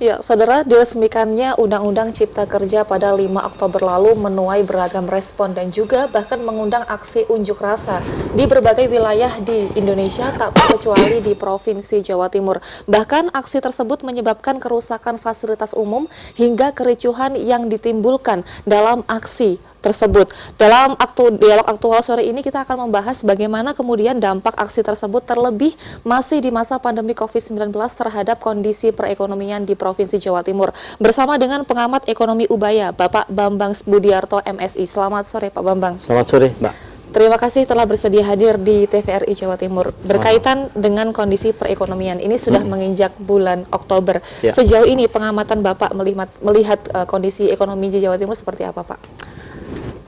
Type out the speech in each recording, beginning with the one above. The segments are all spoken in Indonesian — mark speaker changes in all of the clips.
Speaker 1: Ya, saudara, diresmikannya Undang-Undang Cipta Kerja pada 5 Oktober lalu menuai beragam respon dan juga bahkan mengundang aksi unjuk rasa di berbagai wilayah di Indonesia, tak terkecuali di Provinsi Jawa Timur. Bahkan aksi tersebut menyebabkan kerusakan fasilitas umum hingga kericuhan yang ditimbulkan dalam aksi tersebut. Dalam dialog aktual sore ini kita akan membahas bagaimana kemudian dampak aksi tersebut terlebih masih di masa pandemi COVID-19 terhadap kondisi perekonomian di Provinsi Jawa Timur. Bersama dengan pengamat ekonomi Ubaya, Bapak Bambang Budiarto MSI. Selamat sore Pak Bambang.
Speaker 2: Selamat sore Mbak.
Speaker 1: Terima kasih telah bersedia hadir di TVRI Jawa Timur. Berkaitan dengan kondisi perekonomian, ini sudah menginjak bulan Oktober.
Speaker 2: Ya.
Speaker 1: Sejauh ini pengamatan Bapak melihat kondisi ekonomi di Jawa Timur seperti apa Pak?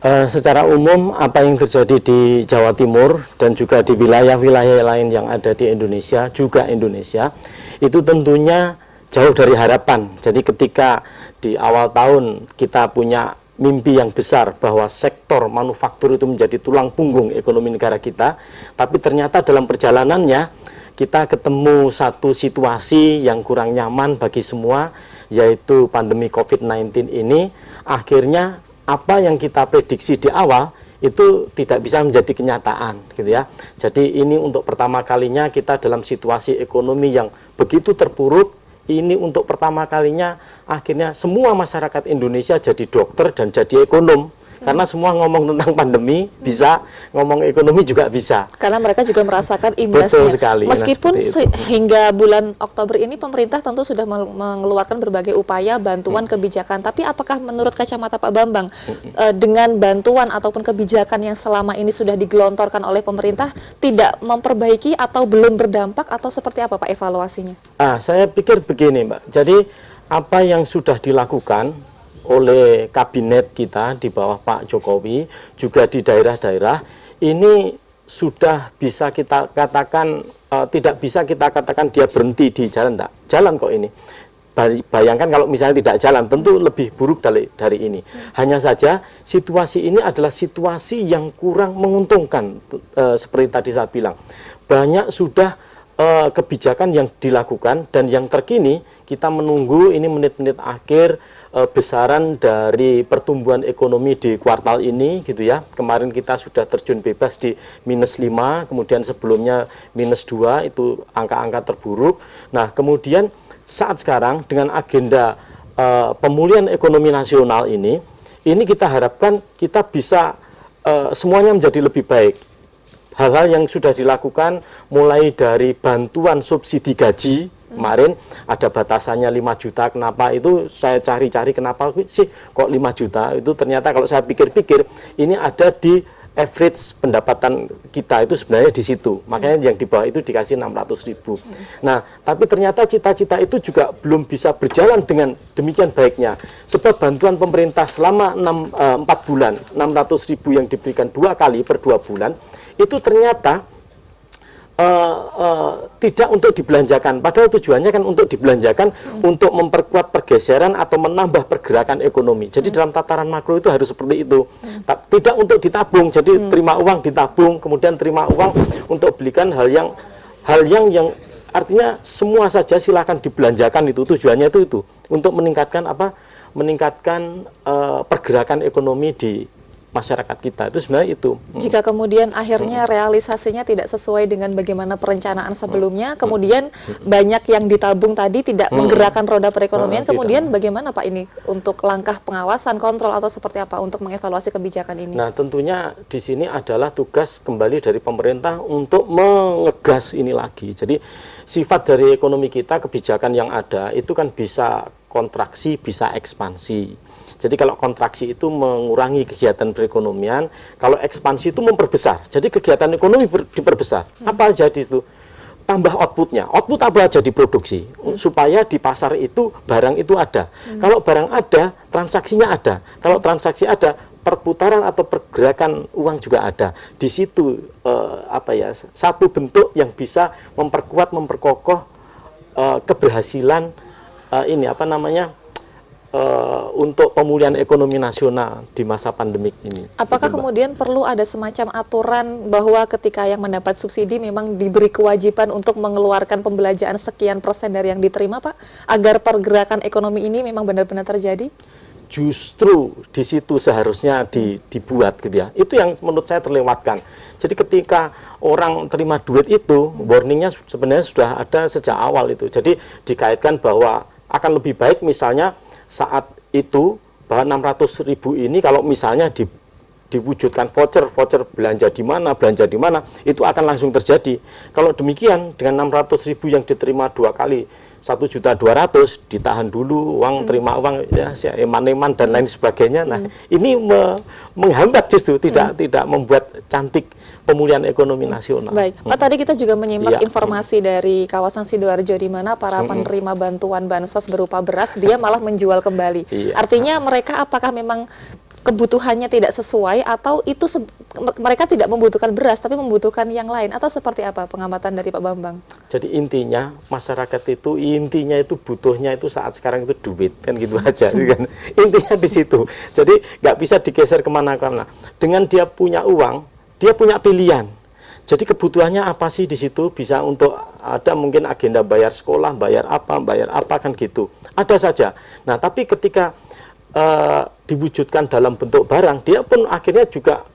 Speaker 2: Secara umum apa yang terjadi di Jawa Timur dan juga di wilayah-wilayah lain yang ada di Indonesia, juga Indonesia, itu tentunya jauh dari harapan. Jadi ketika di awal tahun kita punya mimpi yang besar bahwa sektor manufaktur itu menjadi tulang punggung ekonomi negara kita, tapi ternyata dalam perjalanannya kita ketemu satu situasi yang kurang nyaman bagi semua, yaitu pandemi COVID-19 ini. Akhirnya apa yang kita prediksi di awal itu tidak bisa menjadi kenyataan, gitu ya. Jadi ini untuk pertama kalinya kita dalam situasi ekonomi yang begitu terpuruk. Ini untuk pertama kalinya akhirnya semua masyarakat Indonesia jadi dokter dan jadi ekonom. Karena semua ngomong tentang pandemi bisa, ngomong ekonomi juga bisa.
Speaker 1: Karena mereka juga merasakan imbasnya.
Speaker 2: Betul sekali.
Speaker 1: Meskipun hingga bulan Oktober ini pemerintah tentu sudah mengeluarkan berbagai upaya bantuan kebijakan. Tapi apakah menurut kacamata Pak Bambang dengan bantuan ataupun kebijakan yang selama ini sudah digelontorkan oleh pemerintah tidak memperbaiki atau belum berdampak atau seperti apa Pak evaluasinya?
Speaker 2: Saya pikir begini Mbak. Jadi apa yang sudah dilakukan oleh kabinet kita di bawah Pak Jokowi, juga di daerah-daerah, ini sudah bisa kita katakan, tidak bisa kita katakan dia berhenti di jalan, enggak. Jalan kok ini. Bayangkan kalau misalnya tidak jalan, tentu lebih buruk dari ini. Hanya saja situasi ini adalah situasi yang kurang menguntungkan, seperti tadi saya bilang. Banyak sudah kebijakan yang dilakukan, dan yang terkini kita menunggu ini menit-menit akhir besaran dari pertumbuhan ekonomi di kuartal ini, gitu ya. Kemarin kita sudah terjun bebas di -5, kemudian sebelumnya -2, itu angka-angka terburuk. Nah, kemudian saat sekarang dengan agenda pemulihan ekonomi nasional ini kita harapkan kita bisa semuanya menjadi lebih baik. Hal-hal yang sudah dilakukan mulai dari bantuan subsidi gaji, kemarin ada batasannya 5 juta, kenapa itu saya cari-cari kenapa sih kok 5 juta, itu ternyata kalau saya pikir-pikir ini ada di average pendapatan kita itu sebenarnya di situ, makanya yang di bawah itu dikasih 600.000. Nah, tapi ternyata cita-cita itu juga belum bisa berjalan dengan demikian baiknya, sebab bantuan pemerintah selama 4 bulan, 600.000 yang diberikan 2 kali per 2 bulan, itu ternyata tidak untuk dibelanjakan, padahal tujuannya kan untuk dibelanjakan untuk memperkuat pergeseran atau menambah pergerakan ekonomi. Jadi dalam tataran makro itu harus seperti itu, tidak untuk ditabung. Jadi terima uang ditabung, kemudian terima uang untuk belikan hal yang artinya semua saja silakan dibelanjakan, itu tujuannya itu untuk meningkatkan meningkatkan pergerakan ekonomi di masyarakat kita, itu sebenarnya itu.
Speaker 1: Jika kemudian akhirnya realisasinya tidak sesuai dengan bagaimana perencanaan sebelumnya, kemudian banyak yang ditabung tadi tidak menggerakkan roda perekonomian, kemudian bagaimana Pak ini untuk langkah pengawasan, kontrol atau seperti apa untuk mengevaluasi kebijakan ini?
Speaker 2: Nah, tentunya di sini adalah tugas kembali dari pemerintah untuk mengegas ini lagi. Jadi sifat dari ekonomi kita, kebijakan yang ada itu kan bisa kontraksi, bisa ekspansi. Jadi kalau kontraksi itu mengurangi kegiatan perekonomian, kalau ekspansi itu memperbesar. Jadi kegiatan ekonomi diperbesar. Apa aja di situ? Tambah outputnya. Output apa aja diproduksi supaya di pasar itu barang itu ada. Kalau barang ada, transaksinya ada. Kalau transaksi ada, perputaran atau pergerakan uang juga ada. Di situ satu bentuk yang bisa memperkuat, memperkokoh keberhasilan untuk pemulihan ekonomi nasional di masa pandemik ini.
Speaker 1: Apakah
Speaker 2: Gitu, Mbak.
Speaker 1: kemudian perlu ada semacam aturan bahwa ketika yang mendapat subsidi memang diberi kewajiban untuk mengeluarkan pembelanjaan sekian persen dari yang diterima, Pak, agar pergerakan ekonomi ini memang benar-benar terjadi?
Speaker 2: Justru di situ seharusnya dibuat gitu ya. Itu yang menurut saya terlewatkan. Jadi ketika orang terima duit itu, warningnya sebenarnya sudah ada sejak awal itu. Jadi dikaitkan bahwa akan lebih baik misalnya saat itu bahwa 600.000 ini kalau misalnya diwujudkan voucher belanja di mana itu akan langsung terjadi. Kalau demikian dengan 600.000 yang diterima 2 kali 1.200.000 ditahan dulu uang, terima uang ya eman-eman dan lain sebagainya. Nah, ini menghambat justru tidak membuat cantik pemulihan ekonomi nasional.
Speaker 1: Baik, Pak, tadi kita juga menyimak
Speaker 2: Iya.
Speaker 1: informasi dari kawasan Sidoarjo di mana para penerima bantuan bansos berupa beras dia malah menjual kembali.
Speaker 2: Iya.
Speaker 1: Artinya mereka apakah memang kebutuhannya tidak sesuai atau itu mereka tidak membutuhkan beras tapi membutuhkan yang lain atau seperti apa pengamatan dari Pak Bambang?
Speaker 2: Jadi intinya masyarakat itu butuhnya itu saat sekarang itu duit kan gitu aja kan. Intinya di situ. Jadi nggak bisa digeser kemana-mana. Dengan dia punya uang, dia punya pilihan. Jadi kebutuhannya apa sih di situ, bisa untuk ada mungkin agenda bayar sekolah, bayar apa kan gitu. Ada saja. Nah tapi ketika diwujudkan dalam bentuk barang, dia pun akhirnya juga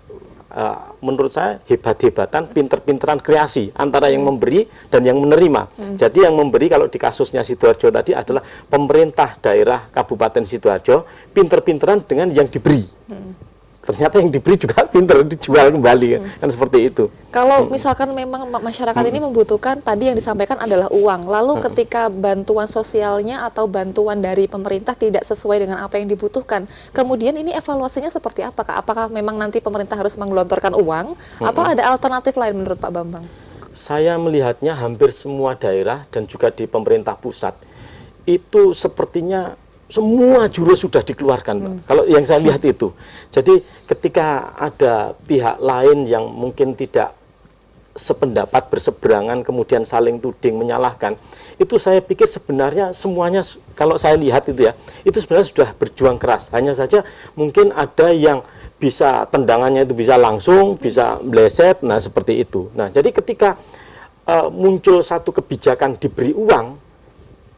Speaker 2: menurut saya hebat-hebatan, pinter-pinteran kreasi antara yang memberi dan yang menerima. Jadi yang memberi kalau di kasusnya Sidoarjo tadi adalah pemerintah daerah Kabupaten Sidoarjo, pinter-pinteran dengan yang diberi. Ternyata yang diberi juga pinter, dijual kembali kan seperti itu.
Speaker 1: Kalau misalkan memang masyarakat ini membutuhkan, tadi yang disampaikan adalah uang, lalu ketika bantuan sosialnya atau bantuan dari pemerintah tidak sesuai dengan apa yang dibutuhkan, kemudian ini evaluasinya seperti apa, Kak? Apakah memang nanti pemerintah harus menggelontorkan uang atau ada alternatif lain menurut Pak Bambang?
Speaker 2: Saya melihatnya hampir semua daerah dan juga di pemerintah pusat itu sepertinya semua jurus sudah dikeluarkan, Mbak. Kalau yang saya lihat itu. Jadi ketika ada pihak lain yang mungkin tidak sependapat, berseberangan, kemudian saling tuding, menyalahkan, itu saya pikir sebenarnya semuanya, kalau saya lihat itu ya, itu sebenarnya sudah berjuang keras. Hanya saja mungkin ada yang bisa tendangannya itu bisa langsung, bisa meleset, nah seperti itu. Nah jadi ketika muncul satu kebijakan diberi uang,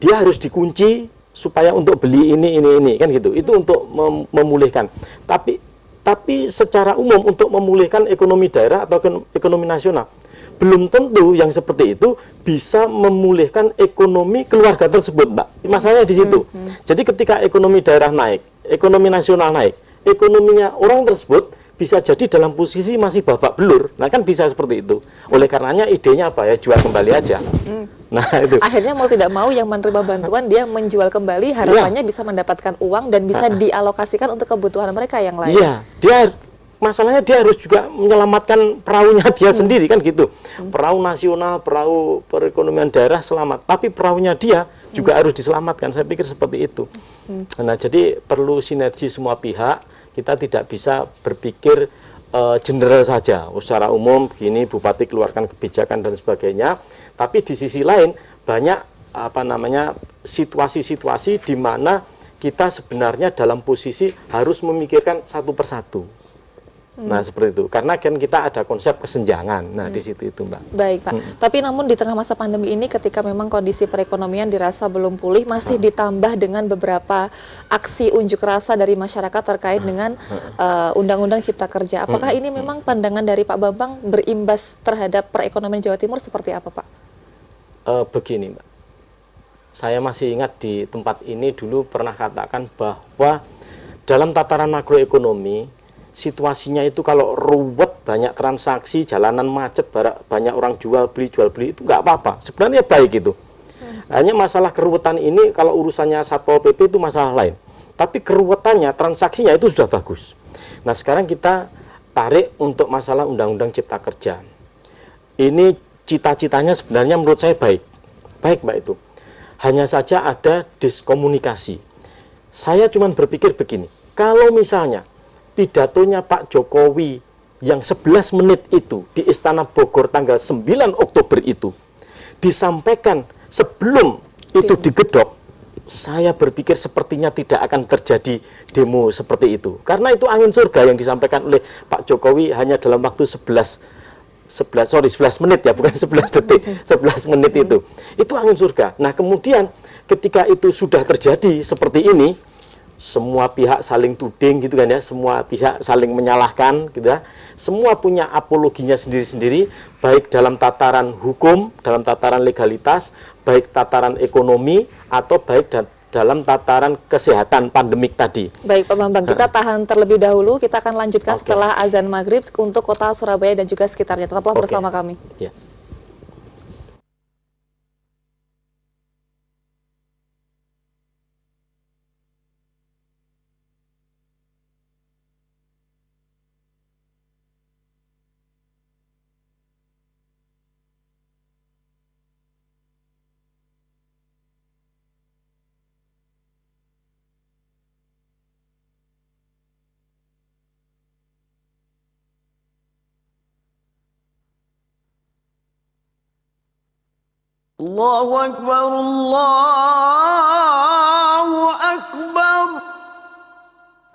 Speaker 2: dia harus dikunci supaya untuk beli ini kan gitu. Itu untuk memulihkan. Tapi secara umum untuk memulihkan ekonomi daerah atau ekonomi nasional, belum tentu yang seperti itu bisa memulihkan ekonomi keluarga tersebut, Mbak. Masalahnya di situ. Jadi ketika ekonomi daerah naik, ekonomi nasional naik, ekonominya orang tersebut bisa jadi dalam posisi masih babak belur. Nah kan bisa seperti itu. Oleh karenanya idenya apa ya, jual kembali aja. Nah itu.
Speaker 1: Akhirnya mau tidak mau yang menerima bantuan dia menjual kembali, harapannya bisa mendapatkan uang dan bisa dialokasikan untuk kebutuhan mereka yang lain.
Speaker 2: Iya, masalahnya dia harus juga menyelamatkan perahunya dia sendiri kan gitu. Perahu nasional, perahu perekonomian daerah selamat, tapi perahunya dia juga harus diselamatkan. Saya pikir seperti itu. Nah, jadi perlu sinergi semua pihak. Kita tidak bisa berpikir general saja, secara umum begini bupati keluarkan kebijakan dan sebagainya. Tapi di sisi lain banyak situasi-situasi di mana kita sebenarnya dalam posisi harus memikirkan satu persatu. Nah seperti itu, karena kan kita ada konsep kesenjangan. Nah di situ itu, Mbak.
Speaker 1: Baik, Pak. Tapi namun di tengah masa pandemi ini, ketika memang kondisi perekonomian dirasa belum pulih, masih ditambah dengan beberapa aksi unjuk rasa dari masyarakat terkait dengan Undang-Undang Cipta Kerja. Apakah ini memang pandangan dari Pak Bambang berimbas terhadap perekonomian Jawa Timur seperti apa, Pak?
Speaker 2: Begini, Mbak. Saya masih ingat di tempat ini dulu pernah katakan bahwa dalam tataran makroekonomi, situasinya itu kalau ruwet, banyak transaksi, jalanan macet, banyak orang jual beli itu nggak apa-apa. Sebenarnya baik itu. Hanya masalah keruwetan ini kalau urusannya Satpol PP itu masalah lain. Tapi keruwetannya, transaksinya itu sudah bagus. Nah sekarang kita tarik untuk masalah Undang-Undang Cipta Kerja. Ini cita-citanya sebenarnya menurut saya baik. Baik, Mbak itu. Hanya saja ada diskomunikasi. Saya cuma berpikir begini, kalau misalnya pidatonya Pak Jokowi yang 11 menit itu di Istana Bogor tanggal 9 Oktober itu disampaikan sebelum itu digedok, saya berpikir sepertinya tidak akan terjadi demo seperti itu. Karena itu angin surga yang disampaikan oleh Pak Jokowi hanya dalam waktu 11 menit ya, bukan 11 detik, 11 menit itu. Itu angin surga. Nah, kemudian ketika itu sudah terjadi seperti ini, semua pihak saling tuding gitu kan ya, semua pihak saling menyalahkan gitu ya. Semua punya apologinya sendiri-sendiri, baik dalam tataran hukum, dalam tataran legalitas, baik tataran ekonomi, atau baik dalam tataran kesehatan pandemik tadi.
Speaker 1: Baik Pak Bambang, kita tahan terlebih dahulu, kita akan lanjutkan
Speaker 2: Oke.
Speaker 1: setelah azan maghrib untuk kota Surabaya dan juga sekitarnya. Tetaplah
Speaker 2: Oke.
Speaker 1: bersama kami.
Speaker 2: Ya.
Speaker 3: Allahu Akbar, Allahu Akbar,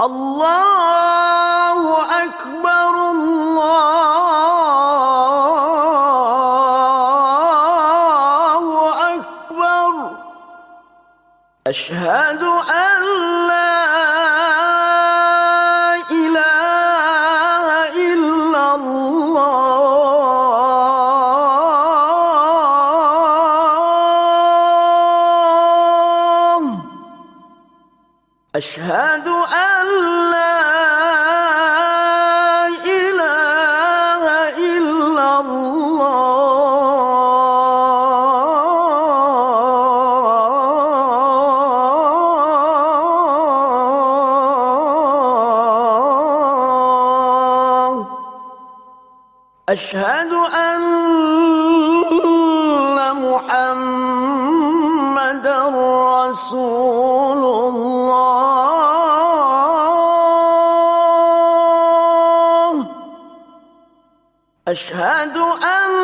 Speaker 3: Allahu Akbar, Allahu Akbar. Asyhadu an la ilaha illallah. Asyhadu an la ilaha illallah. Asyhadu anna Muhammadar Rasulullah. Asyhadu anna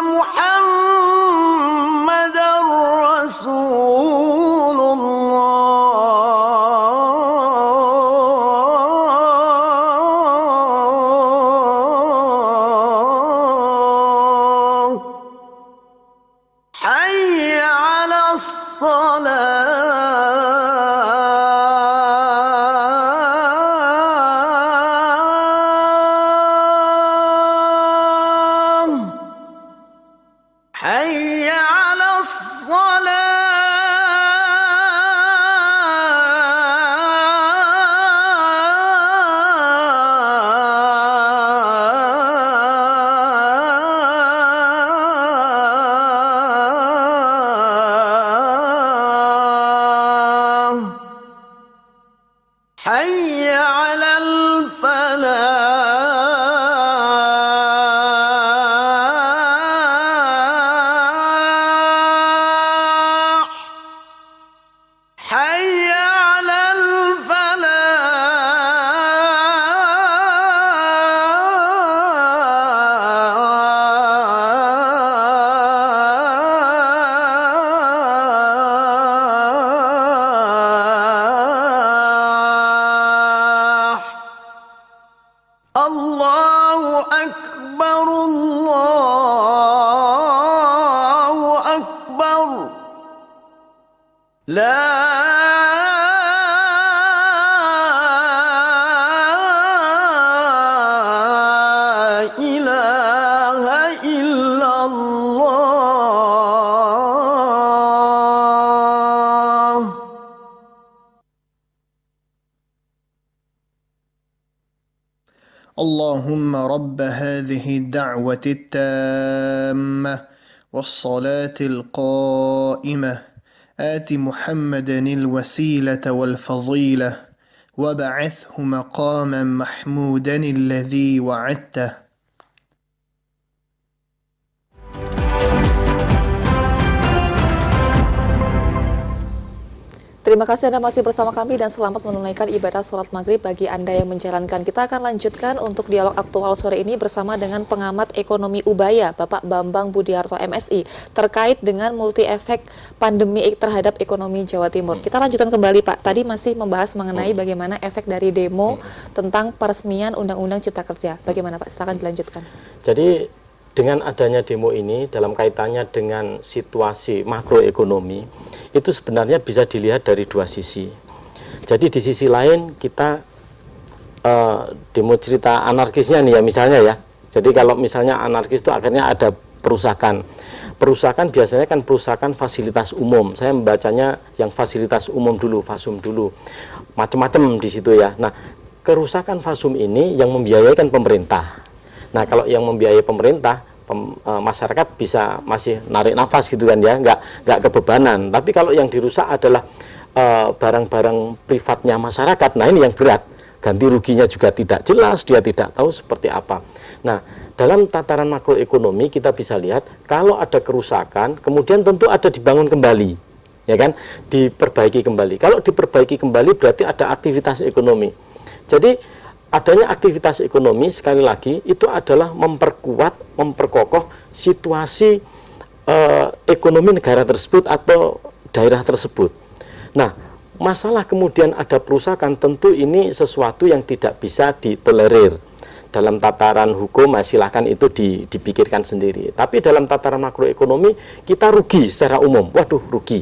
Speaker 3: Muhammadar Rasulullah. Hayya 'alas salah. Hayya 'alas salah. Hayya 'alal falah. Hayya 'alal falah. Allahu Akbar, Allahu Akbar. La ilaha illallah.
Speaker 4: اللهم رب هذه الدعوة التامة والصلاة القائمة آت محمدا الوسيلة والفضيلة وبعثه مقاما محمودا الذي وعدته.
Speaker 1: terima kasih Anda masih bersama kami dan selamat menunaikan ibadah sholat maghrib bagi Anda yang menjalankan. Kita akan lanjutkan untuk dialog aktual sore ini bersama dengan pengamat ekonomi Ubaya, Bapak Bambang Budiarto MSI, terkait dengan multi efek pandemi terhadap ekonomi Jawa Timur. Kita lanjutkan kembali Pak, tadi masih membahas mengenai bagaimana efek dari demo tentang peresmian Undang-Undang Cipta Kerja. Bagaimana Pak? Silakan dilanjutkan.
Speaker 2: Jadi dengan adanya demo ini dalam kaitannya dengan situasi makroekonomi itu sebenarnya bisa dilihat dari dua sisi. Jadi di sisi lain kita demo cerita anarkisnya nih ya misalnya ya. Jadi kalau misalnya anarkis itu akhirnya ada perusakan. Perusakan biasanya kan perusakan fasilitas umum. Saya membacanya yang fasilitas umum dulu, fasum dulu. Macam-macam di situ ya. Nah, kerusakan fasum ini yang membiayakan pemerintah. Nah, kalau yang membiayai pemerintah, masyarakat bisa masih narik nafas gitu kan ya, nggak kebebanan. Tapi kalau yang dirusak adalah barang-barang privatnya masyarakat, nah ini yang berat. Ganti ruginya juga tidak jelas, dia tidak tahu seperti apa. Nah, dalam tataran makroekonomi kita bisa lihat kalau ada kerusakan, kemudian tentu ada dibangun kembali, ya kan, diperbaiki kembali. Kalau diperbaiki kembali berarti ada aktivitas ekonomi. Jadi adanya aktivitas ekonomi sekali lagi itu adalah memperkuat, memperkokoh situasi ekonomi negara tersebut atau daerah tersebut. Nah, masalah kemudian ada perusakan tentu ini sesuatu yang tidak bisa ditolerir. Dalam tataran hukum, silahkan itu dipikirkan sendiri. Tapi dalam tataran makroekonomi kita rugi secara umum. Waduh, rugi.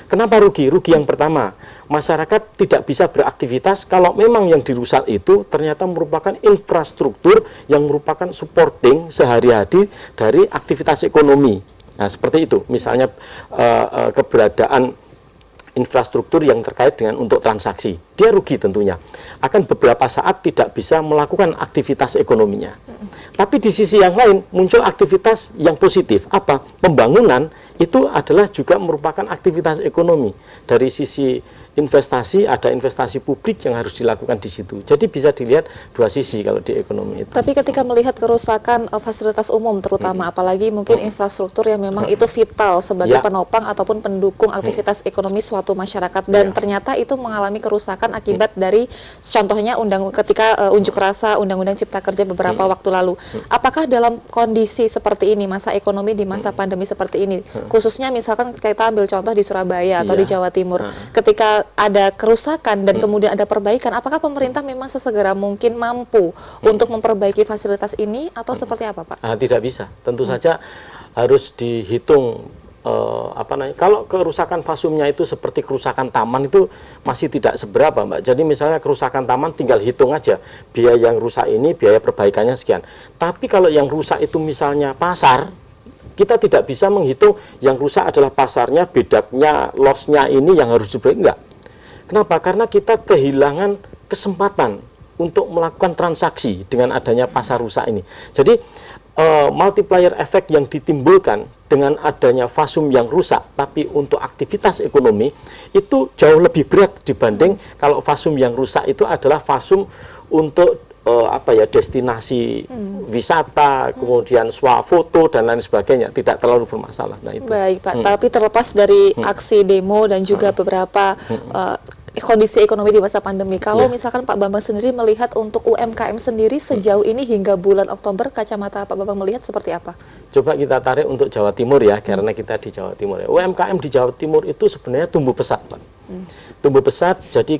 Speaker 2: Kenapa rugi? Rugi yang pertama, masyarakat tidak bisa beraktivitas kalau memang yang dirusak itu ternyata merupakan infrastruktur yang merupakan supporting sehari-hari dari aktivitas ekonomi. Nah, seperti itu. Misalnya keberadaan infrastruktur yang terkait dengan untuk transaksi. Dia rugi tentunya. Akan beberapa saat tidak bisa melakukan aktivitas ekonominya. Tapi di sisi yang lain muncul aktivitas yang positif. Apa? Pembangunan itu adalah juga merupakan aktivitas ekonomi. Dari sisi investasi, ada investasi publik yang harus dilakukan di situ. Jadi bisa dilihat dua sisi kalau di ekonomi itu.
Speaker 1: Tapi ketika melihat kerusakan fasilitas umum terutama, apalagi mungkin infrastruktur yang memang itu vital sebagai penopang ataupun pendukung aktivitas ekonomi suatu masyarakat, dan ternyata itu mengalami kerusakan akibat dari contohnya ketika unjuk rasa Undang-Undang Cipta Kerja beberapa waktu lalu. Apakah dalam kondisi seperti ini, masa ekonomi di masa pandemi seperti ini, khususnya misalkan kita ambil contoh di Surabaya atau di Jawa Timur, ketika ada kerusakan dan kemudian ada perbaikan, apakah pemerintah memang sesegera mungkin mampu untuk memperbaiki fasilitas ini atau seperti apa Pak?
Speaker 2: Tidak bisa, tentu saja harus dihitung kalau kerusakan fasumnya itu seperti kerusakan taman itu masih tidak seberapa Mbak. Jadi misalnya kerusakan taman tinggal hitung aja biaya yang rusak ini, biaya perbaikannya sekian. Tapi kalau yang rusak itu misalnya pasar, kita tidak bisa menghitung yang rusak adalah pasarnya, bedaknya, lossnya ini yang harus diperbaiki, enggak. Kenapa? Karena kita kehilangan kesempatan untuk melakukan transaksi dengan adanya pasar rusak ini. Jadi multiplier effect yang ditimbulkan dengan adanya fasum yang rusak, tapi untuk aktivitas ekonomi itu jauh lebih berat dibanding kalau fasum yang rusak itu adalah fasum untuk destinasi wisata, kemudian swafoto dan lain sebagainya, tidak terlalu bermasalah. Nah, itu.
Speaker 1: Baik Pak, tapi terlepas dari aksi demo dan juga beberapa kondisi ekonomi di masa pandemi, kalau misalkan Pak Bambang sendiri melihat untuk UMKM sendiri sejauh ini hingga bulan Oktober, kacamata Pak Bambang melihat seperti apa?
Speaker 2: Coba kita tarik untuk Jawa Timur ya, karena kita di Jawa Timur ya. UMKM di Jawa Timur itu sebenarnya tumbuh pesat Pak. Tumbuh pesat, jadi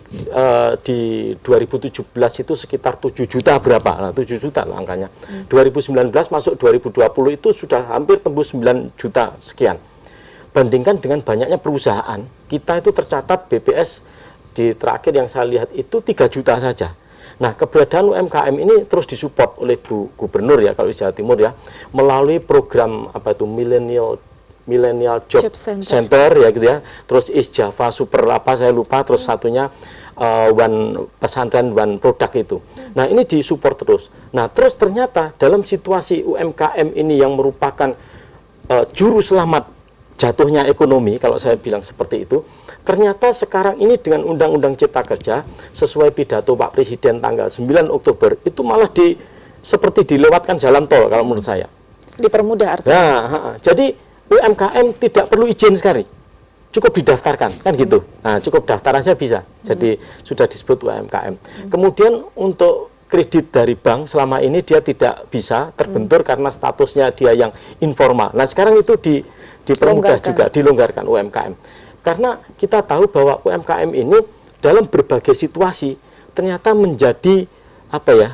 Speaker 2: di 2017 itu sekitar 7 juta berapa? Nah, 7 juta lah angkanya. 2019 masuk 2020 itu sudah hampir tembus 9 juta sekian. Bandingkan dengan banyaknya perusahaan, kita itu tercatat BPS di terakhir yang saya lihat itu 3 juta saja. Nah, keberadaan UMKM ini terus disupport oleh Bu Gubernur ya kalau di Jawa Timur ya, melalui program Millennial Job Center ya gitu ya. Terus Java Super saya lupa, terus satunya One Pesantren One Product itu. Nah, ini disupport terus. Nah, terus ternyata dalam situasi UMKM ini yang merupakan juru selamat jatuhnya ekonomi, kalau saya bilang seperti itu, ternyata sekarang ini dengan Undang-Undang Cipta Kerja sesuai pidato Pak Presiden tanggal 9 Oktober itu malah seperti dilewatkan jalan tol kalau menurut saya.
Speaker 1: Dipermudah artinya.
Speaker 2: Nah, jadi UMKM tidak perlu izin sekali. cukup didaftarkan kan gitu. Nah, cukup daftar aja bisa. Jadi sudah disebut UMKM. Kemudian untuk kredit dari bank selama ini dia tidak bisa terbentur karena statusnya dia yang informal. Nah, sekarang itu dipermudah juga, dilonggarkan UMKM. Karena kita tahu bahwa UMKM ini dalam berbagai situasi ternyata menjadi apa ya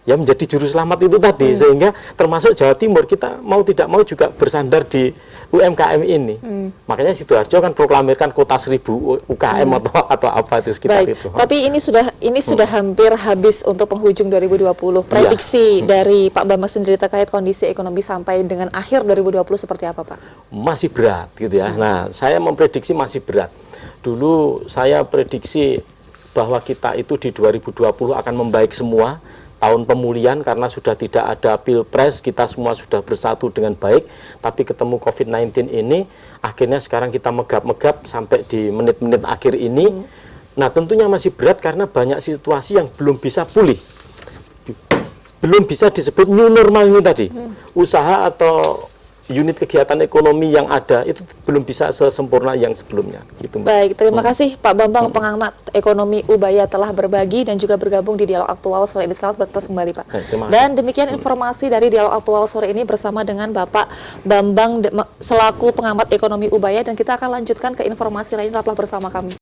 Speaker 2: menjadi juru selamat itu tadi, sehingga termasuk Jawa Timur kita mau tidak mau juga bersandar di UMKM ini. Makanya Sidoarjo kan proklamirkan kota 1000 UKM atau apa itu sekitar
Speaker 1: Baik,
Speaker 2: itu.
Speaker 1: tapi ini sudah hampir habis untuk penghujung 2020. Prediksi dari Pak Bambang sendiri terkait kondisi ekonomi sampai dengan akhir 2020 seperti apa, Pak?
Speaker 2: Masih berat gitu ya. Nah, saya memprediksi masih berat. Dulu saya prediksi bahwa kita itu di 2020 akan membaik semua, tahun pemulihan karena sudah tidak ada pilpres, kita semua sudah bersatu dengan baik, tapi ketemu COVID-19 ini, akhirnya sekarang kita megap-megap sampai di menit-menit akhir ini. Nah, tentunya masih berat karena banyak situasi yang belum bisa pulih. Belum bisa disebut new normal ini tadi. Usaha atau unit kegiatan ekonomi yang ada itu belum bisa sesempurna yang sebelumnya gitu, Mbak.
Speaker 1: Baik, terima kasih Pak Bambang, pengamat ekonomi Ubaya telah berbagi dan juga bergabung di Dialog Aktual sore ini. Selamat bertugas kembali, Pak.
Speaker 2: Terima kasih.
Speaker 1: Dan demikian informasi dari Dialog Aktual sore ini bersama dengan Bapak Bambang selaku pengamat ekonomi Ubaya, dan kita akan lanjutkan ke informasi lain. Tetaplah bersama kami.